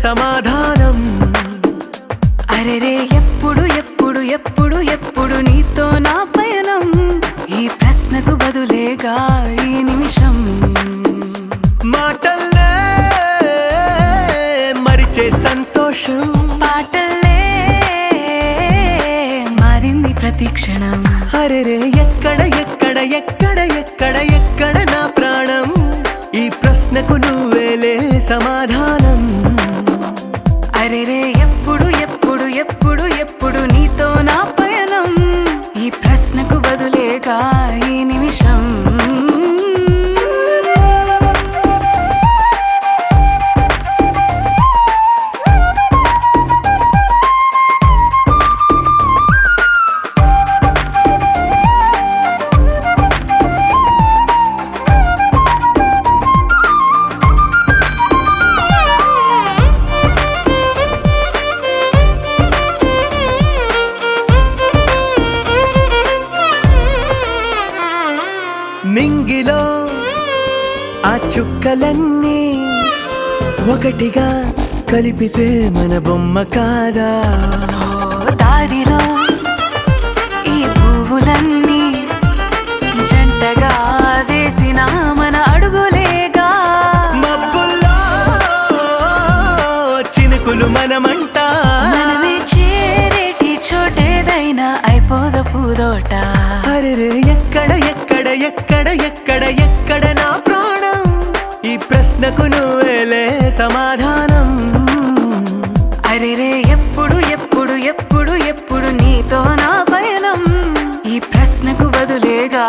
సమాధానం. అరెరే ఎప్పుడు ఎప్పుడు ఎప్పుడు ఎప్పుడు నీతో నా పయనం, ఈ ప్రశ్నకు బదులేగా ఈ నిమిషం. మాటల్లే మరిచే సంతోషం, పాటల్లే మారింది ప్రతి క్షణం. అరెరే ఎక్కడ ఎక్కడ ఎక్కడ ఎక్కడ ఎక్కడ నా ప్రాణం, ఈ ప్రశ్నకు నువ్వేలే సమాధానం. అరెరే ఎప్పుడు ఎప్పుడు ఎప్పుడు ఎప్పుడు నీతో నా పయనం, ఈ ప్రశ్నకు బదులేగా ఈ నిమిషం. నింగిలో ఆ చుక్కలన్నీ ఒకటిగా కలిపితే మన బొమ్మ కాదా? దారిలో ఈ పువ్వులన్నీ జంటగా వేసిన మన అడుగులేగా. మబ్బుల్లో చినుకులు మనమంట, మనమే చేరేటి చోటేదైనా అయిపోద పూదోట. అరెరే ఎక్కడ ఎక్కడ ఎక్కడ ఎక్కడ ఎక్కడ నా ప్రాణం, ఈ ప్రశ్నకు నువ్వేలే సమాధానం. అరెరే ఎప్పుడు ఎప్పుడు ఎప్పుడు ఎప్పుడు నీతో నా పయనం, ఈ ప్రశ్నకు బదులేగా